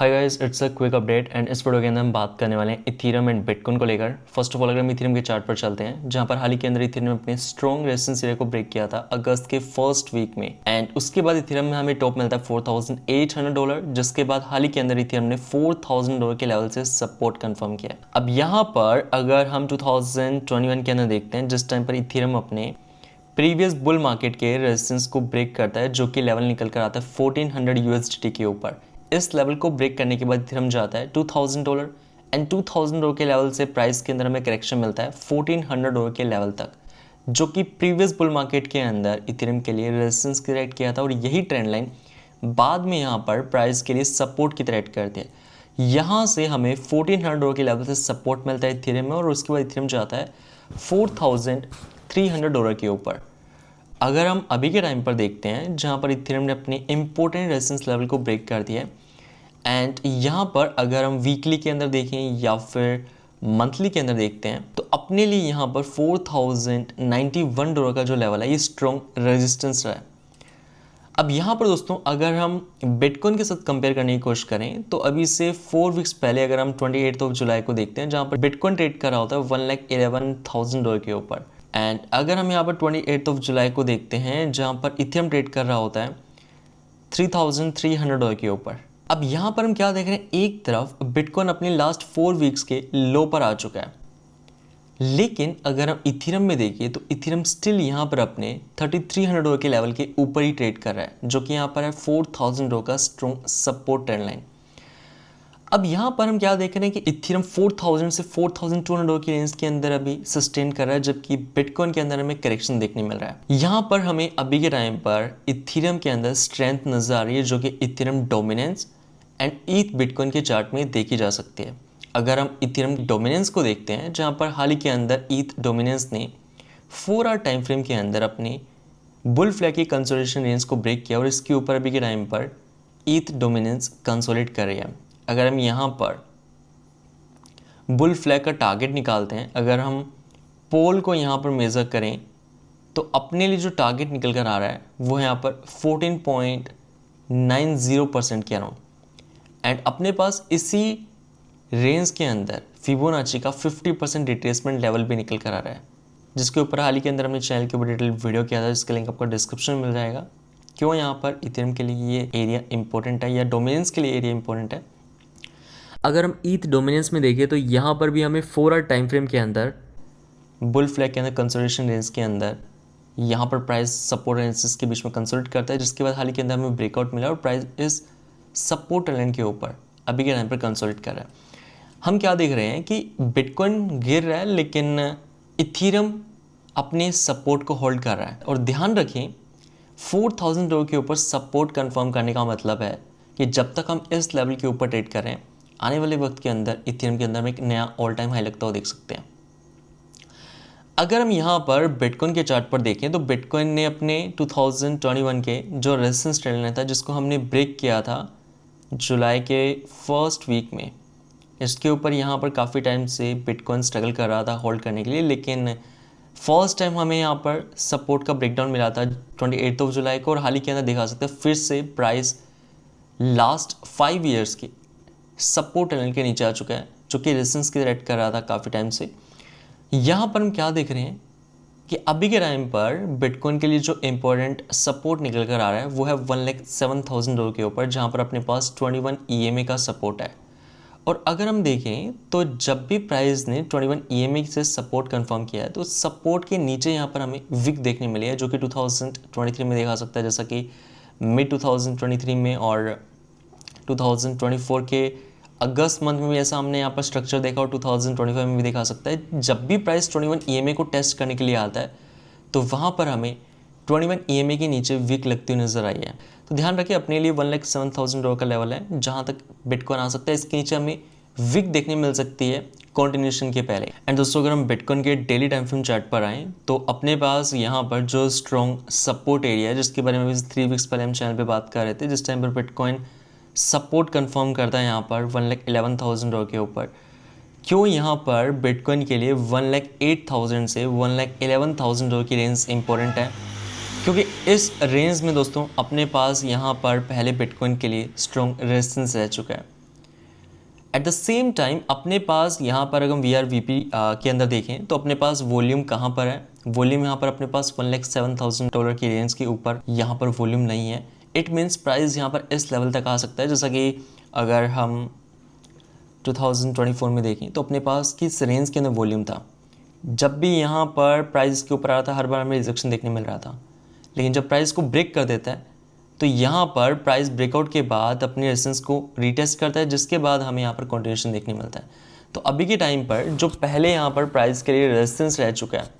Hi guys, it's a quick update and इस video के अंदर हम बात करने वाले हैं इथेरियम एंड बिटकॉइन को लेकर। फर्स्ट ऑफ ऑल अगर हम इथेरियम के चार्ट पर चलते हैं, जहां पर हाल ही के अंदर इथेरियम ने अपने स्ट्रॉन्ग रेजिस्टेंस एरिया को ब्रेक किया था अगस्त के फर्स्ट वीक में, एंड उसके बाद इथेरियम में हमें टॉप मिलता है $4,800, जिसके बाद हाल ही के अंदर इथेरियम ने $4,000 के लेवल से सपोर्ट कंफर्म किया। अब यहाँ पर अगर हम 2021 के अंदर देखते हैं, जिस टाइम पर इथेरियम अपने प्रीवियस बुल मार्केट के रेजिस्टेंस को ब्रेक करता है, जो कि लेवल निकल कर आता है $1,400 के ऊपर। इस लेवल को ब्रेक करने के बाद इथेरियम जाता है $2,000 एंड $2,000 के लेवल से प्राइस के अंदर हमें करेक्शन मिलता है $1,400 के लेवल तक, जो कि प्रीवियस बुल मार्केट के अंदर इथेरियम के लिए रेजिस्टेंस क्रिएट किया था। और यही ट्रेंड लाइन बाद में यहाँ पर प्राइस के लिए सपोर्ट की तरह करती है। यहाँ से हमें $1,400 के लेवल से सपोर्ट मिलता है इथेरियम में, और उसके बाद इथेरियम जाता है $4,300 के ऊपर। अगर हम अभी के टाइम पर देखते हैं, जहाँ पर इथेरियम ने अपने इंपॉर्टेंट रेजिस्टेंस लेवल को ब्रेक कर दिया है, एंड यहाँ पर अगर हम वीकली के अंदर देखें या फिर मंथली के अंदर देखते हैं, तो अपने लिए यहाँ पर $4,091 का जो लेवल है, ये स्ट्रॉन्ग रेजिस्टेंस रहा है। अब यहाँ पर दोस्तों अगर हम बिटकॉइन के साथ कंपेयर करने की कोशिश करें, तो अभी से 4 वीक्स पहले अगर हम 28 जुलाई को देखते हैं, जहाँ पर बिटकॉइन ट्रेड कर रहा होता है $1,11,000 के ऊपर, एंड अगर हम यहाँ पर 28 जुलाई को देखते हैं, जहाँ पर इथेरियम ट्रेड कर रहा होता है $3,300 के ऊपर। अब यहाँ पर हम क्या देख रहे हैं, एक तरफ बिटकॉइन अपने लास्ट 4 वीक्स के लो पर आ चुका है, लेकिन अगर हम इथेरियम में देखें तो इथेरियम स्टिल यहाँ पर अपने $3,300 के लेवल के ऊपर ही ट्रेड कर रहा है, जो कि यहाँ पर है $4,000 का स्ट्रॉन्ग सपोर्ट ट्रेंड लाइन। अब यहाँ पर हम क्या देख रहे हैं कि इथेरियम 4,000 से $4,200 की रेंज के अंदर अभी सस्टेन कर रहा है, जबकि बिटकॉइन के अंदर हमें करेक्शन देखने मिल रहा है। यहाँ पर हमें अभी के टाइम पर इथेरियम के अंदर स्ट्रेंथ नजर आ रही है, जो कि इथेरियम डोमिनेंस एंड ईथ बिटकॉइन के चार्ट में देखी जा सकती है। अगर हम इथेरियम डोमिनेंस को देखते हैं, जहाँ पर हाल ही के अंदर ईथ डोमिनेंस ने 4 आवर टाइम फ्रेम के अंदर अपनी बुल फ्लैग की कंसोलिडेशन रेंज को ब्रेक किया, और इसके ऊपर अभी के टाइम पर ईथ डोमिनेंस कंसोलिडेट कर रही है। अगर हम यहाँ पर बुल फ्लैग का टारगेट निकालते हैं, अगर हम पोल को यहाँ पर मेज़र करें, तो अपने लिए जो टारगेट निकल कर आ रहा है वो है यहाँ पर 14.90% के अराउंड, एंड अपने पास इसी रेंज के अंदर फिबोनाची का 50% रिट्रेसमेंट लेवल भी निकल कर आ रहा है, जिसके ऊपर हाल ही के अंदर हमने चैनल के ऊपर डिटेल वीडियो किया था, जिसका लिंक आपको डिस्क्रिप्शन में मिल जाएगा। क्यों यहाँ पर इथेरियम के लिए ये एरिया इंपॉर्टेंट है, या डोमिनेंस के लिए एरिया इंपॉर्टेंट है। अगर हम ईथ डोमिनेंस में देखें, तो यहाँ पर भी हमें 4 आवर टाइम फ्रेम के अंदर बुल फ्लैग के अंदर कंसोलिडेशन रेंज के अंदर यहाँ पर प्राइस सपोर्ट रेंजेस के बीच में कंसोलिडेट करता है, जिसके बाद हाल ही के अंदर हमें ब्रेकआउट मिला और प्राइस इस सपोर्ट लाइन के ऊपर अभी के टाइम पर कंसोलिडेट कर रहा है। हम क्या देख रहे हैं कि बिटकॉइन गिर रहा है, लेकिन इथेरियम अपने सपोर्ट को होल्ड कर रहा है। और ध्यान रखें, $4,000 के ऊपर सपोर्ट कंफर्म करने का मतलब है कि जब तक हम इस लेवल के ऊपर ट्रेड कर रहे हैं, आने वाले वक्त के अंदर इथेरियम के अंदर में एक नया ऑल टाइम हाई लगता हुआ देख सकते हैं। अगर हम यहाँ पर बिटकॉइन के चार्ट पर देखें, तो बिटकॉइन ने अपने 2021 के जो रेजिस्टेंस ट्रेंड लाइन था, जिसको हमने ब्रेक किया था जुलाई के फर्स्ट वीक में, इसके ऊपर यहाँ पर काफ़ी टाइम से बिटकॉइन स्ट्रगल कर रहा था होल्ड करने के लिए, लेकिन फर्स्ट टाइम हमें यहाँ पर सपोर्ट का ब्रेकडाउन मिला था 28 जुलाई को, और हाल ही के अंदर देखा सकते हैं फिर से प्राइस लास्ट 5 ईयर्स की सपोर्ट लाइन के नीचे आ चुका है, जो कि रेजिस्टेंस की रेड कर रहा था काफ़ी टाइम से। यहाँ पर हम क्या देख रहे हैं कि अभी के टाइम पर बिटकॉइन के लिए जो इंपॉर्टेंट सपोर्ट निकल कर आ रहा है वो है $1,07,000 के ऊपर, जहाँ पर अपने पास 21 EMA का सपोर्ट है। और अगर हम देखें तो जब भी प्राइस ने 21 EMA से सपोर्ट कंफर्म किया है, तो सपोर्ट के नीचे यहाँ पर हमें विक देखने मिली है, जो कि 2023 में देखा सकता है, जैसा कि मिड 2023 में और 2024 के अगस्त मंथ में भी ऐसा हमने यहाँ पर स्ट्रक्चर देखा, और 2025 में भी देखा सकता है। जब भी प्राइस 21 EMA को टेस्ट करने के लिए आता है, तो वहाँ पर हमें 21 EMA के नीचे वीक लगती हुई नजर आई है। तो ध्यान रखिए, अपने लिए $1,07,000 का लेवल है जहाँ तक बिटकॉइन आ सकता है, इसके नीचे हमें वीक देखने मिल सकती है कंटिन्यूएशन के पहले। एंड दोस्तों अगर हम बिटकॉइन के डेली टाइम फ्रेम चार्ट पर आएँ, तो अपने पास यहाँ पर जो स्ट्रॉन्ग सपोर्ट एरिया है, जिसके बारे में 3 वीक्स पहले हम चैनल पर बात कर रहे थे, जिस टाइम पर बिटकॉइन सपोर्ट कंफर्म करता है यहाँ पर $1,11,000 के ऊपर। क्यों यहाँ पर बिटकॉइन के लिए 1,08,000 से 1,11,000 की रेंज इंपॉर्टेंट है, क्योंकि इस रेंज में दोस्तों अपने पास यहाँ पर पहले बिटकॉइन के लिए स्ट्रॉन्ग रेजिस्टेंस रह चुका है। एट द सेम टाइम अपने पास यहाँ पर अगर हम VRVP के अंदर देखें तो अपने पास वॉल्यूम कहाँ पर है, वॉल्यूम यहाँ पर अपने पास $1,07,000 की रेंज के ऊपर यहाँ पर वॉल्यूम नहीं है। इट मीन्स प्राइस यहाँ पर इस लेवल तक आ सकता है। जैसा कि अगर हम 2024 में देखें तो अपने पास किस रेंज के अंदर वॉल्यूम था, जब भी यहाँ पर प्राइस के ऊपर आ रहा था हर बार हमें रिजेक्शन देखने मिल रहा था, लेकिन जब प्राइस को ब्रेक कर देता है तो यहाँ पर प्राइस ब्रेकआउट के बाद अपने रेजिस्टेंस को रीटेस्ट करता है, जिसके बाद हमें यहाँ पर कंटिन्यूएशन देखने मिलता है। तो अभी के टाइम पर जो पहले यहाँ पर प्राइस के लिए रेजिस्टेंस रह चुका है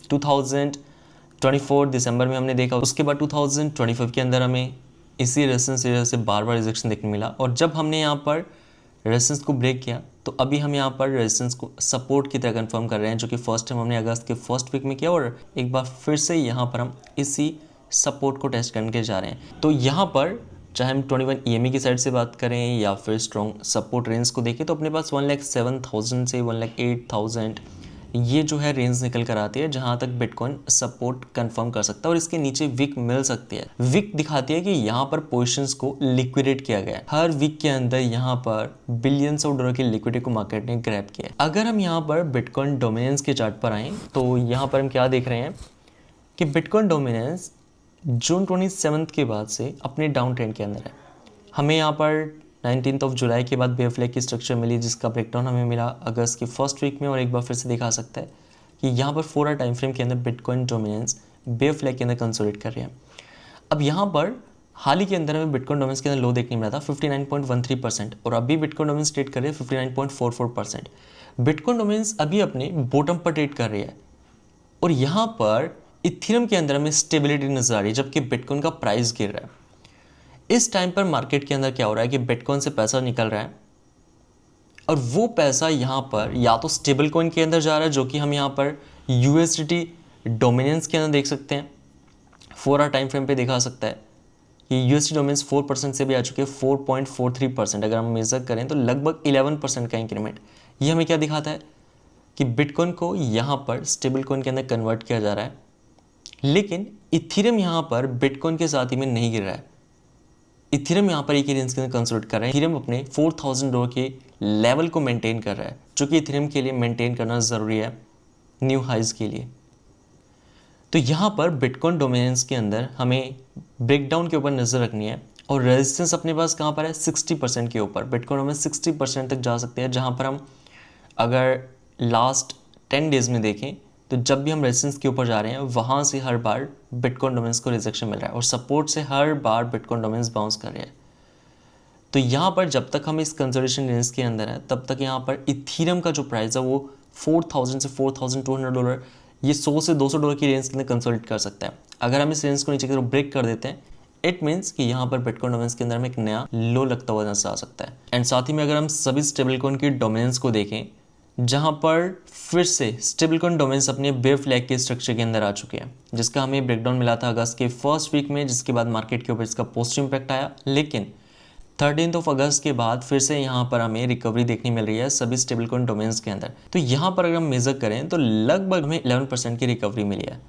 2024 दिसंबर में हमने देखा, उसके बाद 2025 के अंदर हमें इसी रेजिस्टेंस एरिया से बार बार रिजेक्शन देखने मिला, और जब हमने यहाँ पर रेजिस्टेंस को ब्रेक किया तो अभी हम यहाँ पर रेजिस्टेंस को सपोर्ट की तरह कंफर्म कर रहे हैं, जो कि फर्स्ट टाइम हमने अगस्त के फर्स्ट वीक में किया, और एक बार फिर से यहाँ पर हम इसी सपोर्ट को टेस्ट करके जा रहे हैं। तो यहाँ पर चाहे हम 21 EMA की साइड से बात करें या फिर स्ट्रॉन्ग सपोर्ट रेंज को देखें तो अपने पास 1,07,000 से 1,08,000 ये जो है रेंज निकल कर आती है, जहाँ तक बिटकॉइन सपोर्ट कंफर्म कर सकता है, और इसके नीचे विक मिल सकती है। विक दिखाती है कि यहाँ पर पोजीशंस को लिक्विडेट किया गया है। हर वीक के अंदर यहाँ पर बिलियंस ऑफ डॉलर की लिक्विडिटी को मार्केट ने ग्रैब किया है। अगर हम यहाँ पर बिटकॉइन डोमिनेंस के चार्ट पर आए तो यहाँ पर हम क्या देख रहे हैं कि बिटकॉइन डोमिनेंस जून 27 के बाद से अपने डाउन ट्रेंड के अंदर है। हमें यहाँ पर 19 जुलाई के बाद बेयर फ्लैग की स्ट्रक्चर मिली, जिसका ब्रेकडाउन हमें मिला अगस्त के फर्स्ट वीक में, और एक बार फिर से दिखा सकता है कि यहाँ पर 4 आवर टाइम फ्रेम के अंदर बिटकॉइन डोमिनेंस बेयर फ्लैग के अंदर कंसोलिडेट कर रहे हैं। अब यहाँ पर हाल ही के अंदर हमें बिटकॉइन डोमिनेंस के अंदर लो देखने मिला था 59.13%, और अभी बिटकॉइन डोमिनेंस ट्रेड कर रहे हैं 59.44%। बिटकॉइन डोमिनेंस अभी अपने बॉटम पर ट्रेड कर रही है, और यहाँ पर इथेरियम के अंदर हमें स्टेबिलिटी नजर आ रही है, जबकि बिटकॉइन का प्राइस गिर रहा है। इस टाइम पर मार्केट के अंदर क्या हो रहा है कि बिटकॉइन से पैसा निकल रहा है, और वो पैसा यहाँ पर या तो स्टेबल कॉइन के अंदर जा रहा है, जो कि हम यहाँ पर USDT डोमिनेंस के अंदर देख सकते हैं। 4 आवर टाइम फ्रेम पे दिखा सकता है कि USD डोमिनेंस 4% से भी आ चुके हैं 4.43%। अगर हम मेजर करें तो लगभग 11% का इंक्रीमेंट। ये हमें क्या दिखाता है कि बिटकॉइन को यहाँ पर स्टेबल कॉइन के अंदर कन्वर्ट किया जा रहा है, लेकिन इथेरियम यहाँ पर बिटकॉइन के साथ ही में नहीं गिर रहा है। इथेरियम यहाँ पर एक ही रेंज के अंदर कंसोलिडेट कर रहा है। इथेरियम अपने $4,000 के लेवल को मेंटेन कर रहा है, जो कि इथेरियम के लिए मेंटेन करना ज़रूरी है न्यू हाइज के लिए। तो यहाँ पर बिटकॉइन डोमिनेंस के अंदर हमें ब्रेकडाउन के ऊपर नज़र रखनी है, और रेजिस्टेंस अपने पास कहाँ पर है 60% के ऊपर। बिटकॉइन हमें 60% तक जा सकते हैं, जहाँ पर हम अगर लास्ट 10 डेज में देखें तो जब भी हम रेजिस्टेंस के ऊपर जा रहे हैं वहाँ से हर बार बिटकॉइन डोमिनेंस को रिजेक्शन मिल रहा है, और सपोर्ट से हर बार बिटकॉइन डोमिनेंस बाउंस कर रहे हैं। तो यहाँ पर जब तक हम इस कंसोलिडेशन रेंज के अंदर है तब तक यहाँ पर इथेरियम का जो प्राइस है वो 4,000 से $4,200 ये $100 से $200 की रेंज के अंदर कंसोलिडेट कर सकता है। अगर हम इस रेंज को नीचे की तरफ ब्रेक कर देते हैं, इट मीन्स कि यहाँ पर बिटकॉइन डोमिनेंस के अंदर हमें एक नया लो लगता हुआ नजर आ सकता है। एंड साथ ही में अगर हम सभी स्टेबल कॉइन की डोमिनेंस को देखें, जहाँ पर फिर से स्टेबल कॉइन डोमिनेंस अपने बेयर फ्लैग के स्ट्रक्चर के अंदर आ चुके हैं, जिसका हमें ब्रेकडाउन मिला था अगस्त के फर्स्ट वीक में, जिसके बाद मार्केट के ऊपर इसका पॉजिटिव इंपैक्ट आया। लेकिन 13 अगस्त के बाद फिर से यहाँ पर हमें रिकवरी देखने मिल रही है सभी स्टेबल कॉइन डोमेन्स के अंदर। तो यहाँ पर अगर हम मेजर करें तो लगभग हमें 11% की रिकवरी मिली है।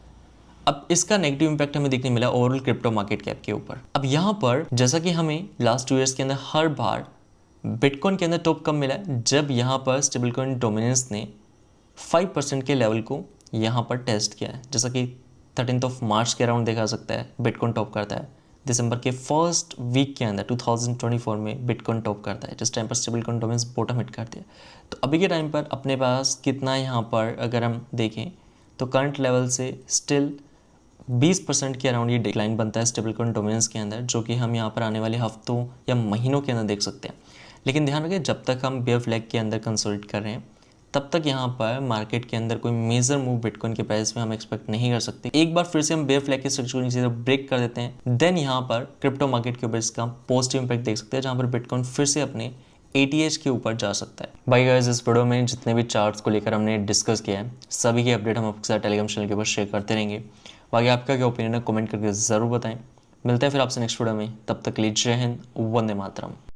अब इसका नेगेटिव इंपैक्ट हमें देखने मिला ओवरऑल क्रिप्टो मार्केट कैप के ऊपर। अब यहाँ पर जैसा कि हमें लास्ट 2 ईयर्स के अंदर हर बार बिटकॉइन के अंदर टॉप कब मिला है, जब यहाँ पर स्टेबल कॉइन डोमिनेंस ने 5% के लेवल को यहाँ पर टेस्ट किया है। जैसा कि 13 मार्च के अराउंड देखा सकता है बिटकॉइन टॉप करता है, दिसंबर के फर्स्ट वीक के अंदर 2024 में बिटकॉइन टॉप करता है, जिस टाइम पर stable coin domains bottom hit करती है। तो अभी के टाइम पर अपने पास कितना यहाँ पर अगर हम देखें तो करंट लेवल से स्टिल 20% के अराउंड ये डिक्लाइन बनता है स्टेबल कॉइन डोमेन्स के अंदर, जो कि हम यहाँ पर आने वाले हफ्तों या महीनों के अंदर देख सकते हैं। लेकिन ध्यान रखें, जब तक हम बेयर फ्लैग के अंदर कंसोलिडेट कर रहे हैं तब तक यहाँ पर मार्केट के अंदर कोई मेजर मूव बिटकॉइन के प्राइस में हम एक्सपेक्ट नहीं कर सकते। एक बार फिर से हम बेयर फ्लैग के स्ट्रक्चर को नीचे ब्रेक कर देते हैं, देन यहाँ पर क्रिप्टो मार्केट के ऊपर इसका पॉजिटिव इंपैक्ट देख सकते हैं, जहाँ पर बिटकॉइन फिर से अपने ATH के ऊपर जा सकता है। बाय गाइस, इस वीडियो में जितने भी चार्ट्स को लेकर हमने डिस्कस किया है सभी की अपडेट हम आपके साथ टेलीग्राम चैनल के ऊपर शेयर करते रहेंगे। बाकी आपका क्या ओपिनियन है कमेंट करके ज़रूर बताएं। मिलते हैं फिर आपसे नेक्स्ट वीडियो में, तब तक के लिए जय हिंद, वंदे मातरम।